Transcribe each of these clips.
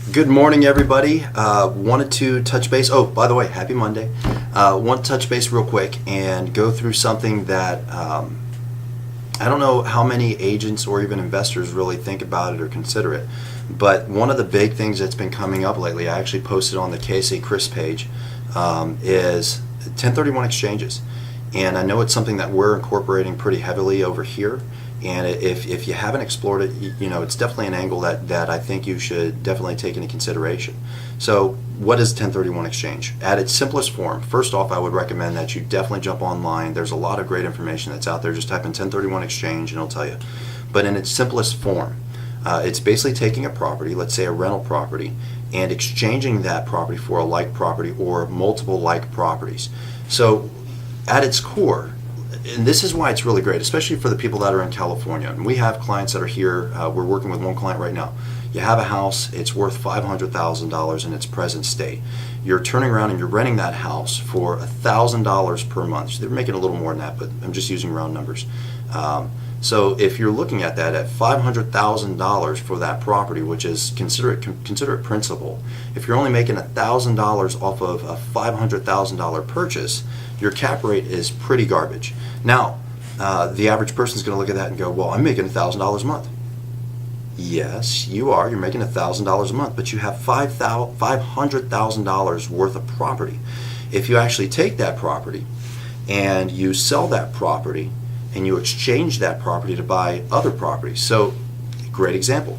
Good morning, everybody. Wanted to touch base. Oh, by the way, happy Monday. Want to touch base real quick and go through something that I don't know how many agents or even investors really think about it or consider it. But one of the big things that's been coming up lately, I actually posted on the KSA Kris page, is 1031 exchanges. And I know it's something that we're incorporating pretty heavily over here. And if you haven't explored it, you know, it's definitely an angle that I think you should definitely take into consideration. So what is 1031 exchange? At its simplest form, first off, I would recommend that you definitely jump online. There's a lot of great information that's out there. Just type in 1031 exchange and it'll tell you. But in its simplest form, it's basically taking a property, let's say a rental property, and exchanging that property for a like property or multiple like properties. So at its core, and this is why it's really great, especially for the people that are in California. And we have clients that are here. We're working with one client right now. You have a house, it's worth $500,000 in its present state. You're turning around and you're renting that house for $1,000 per month. So they're making a little more than that, but I'm just using round numbers. So if you're looking at that at $500,000 for that property, which is consider it principal, if you're only making $1,000 off of a $500,000 purchase, your cap rate is pretty garbage. Now, the average person is going to look at that and go, well, I'm making $1,000 a month. Yes, you are. You're making $1,000 a month, but you have $500,000 worth of property. If you actually take that property and you sell that property and you exchange that property to buy other properties. So, great example.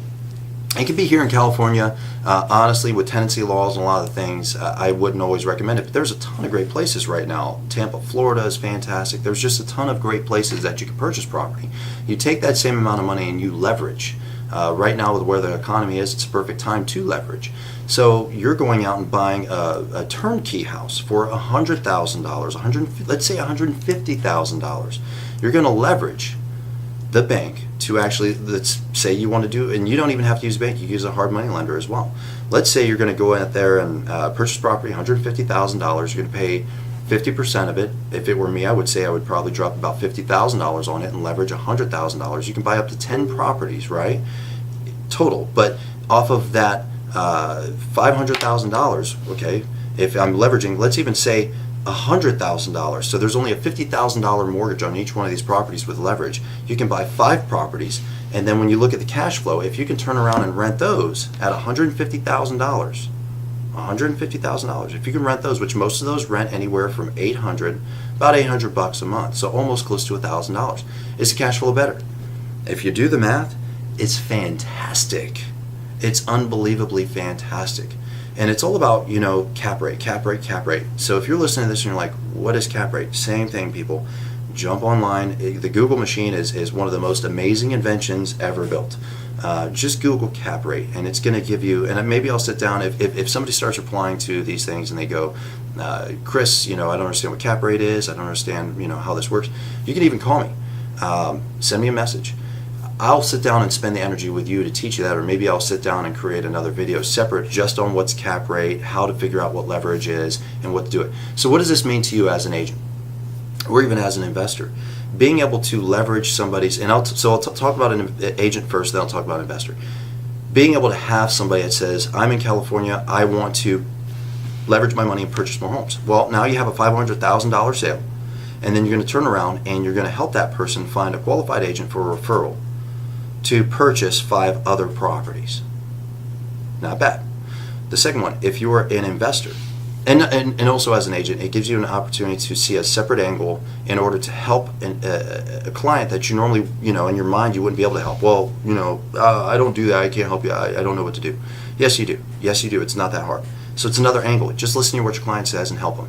It could be here in California. Honestly, with tenancy laws and a lot of things, I wouldn't always recommend it. But there's a ton of great places right now. Tampa, Florida is fantastic. There's just a ton of great places that you can purchase property. You take that same amount of money and you leverage. Right now, with where the economy is, it's a perfect time to leverage. So you're going out and buying a turnkey house for $100,000, let's say $150,000. You're going to leverage the bank to actually, let's say you want to do, and you don't even have to use a bank, you use a hard money lender as well. Let's say you're going to go out there and purchase property, $150,000, you're going to pay 50% of it. If it were me, I would say I would probably drop about $50,000 on it and leverage $100,000. You can buy up to 10 properties, right? Total. But off of that $500,000, okay, if I'm leveraging, let's even say $100,000. So there's only a $50,000 mortgage on each one of these properties with leverage. You can buy 5 properties, and then when you look at the cash flow, if you can turn around and rent those at $150,000, if you can rent those, which most of those rent anywhere from about $800 a month, so almost close to $1,000. Is the cash flow better? If you do the math, it's fantastic. It's unbelievably fantastic. And it's all about, you know, cap rate. So if you're listening to this and you're like, what is cap rate? Same thing, people. Jump online. The Google machine is one of the most amazing inventions ever built. Just Google cap rate, and it's going to give you, and maybe I'll sit down, if somebody starts replying to these things and they go, Chris, you know, I don't understand what cap rate is, I don't understand, you know, how this works, you can even call me. Send me a message. I'll sit down and spend the energy with you to teach you that, or maybe I'll sit down and create another video separate just on what's cap rate, how to figure out what leverage is, and what to do it. So what does this mean to you as an agent, or even as an investor? Being able to leverage somebody's, and I'll talk about an agent first, then I'll talk about an investor. Being able to have somebody that says, I'm in California, I want to leverage my money and purchase more homes. Well, now you have a $500,000 sale, and then you're going to turn around and you're going to help that person find a qualified agent for a referral to purchase 5 other properties. Not bad. The second one, if you are an investor, and also as an agent, it gives you an opportunity to see a separate angle in order to help a client that you normally, you know, in your mind you wouldn't be able to help. Well, you know, I don't do that, I can't help you, I don't know what to do. Yes, you do. Yes, you do. It's not that hard. So it's another angle. Just listen to what your client says and help them.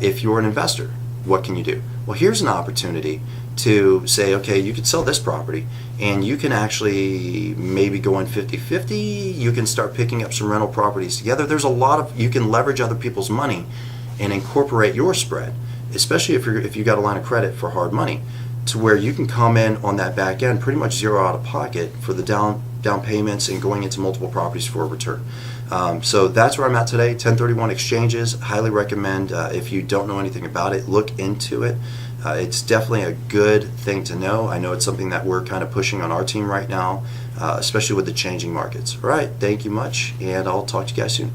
If you're an investor, what can you do? Well, here's an opportunity to say, okay, you could sell this property and you can actually maybe go in 50-50. You can start picking up some rental properties together. There's a lot of, you can leverage other people's money and incorporate your spread, especially if you got a line of credit for hard money, to where you can come in on that back end pretty much zero out of pocket for the down payments and going into multiple properties for a return. So that's where I'm at today. 1031 exchanges, highly recommend. If you don't know anything about it, look into it. It's definitely a good thing to know. I know it's something that we're kind of pushing on our team right now, especially with the changing markets. All right, thank you much, and I'll talk to you guys soon.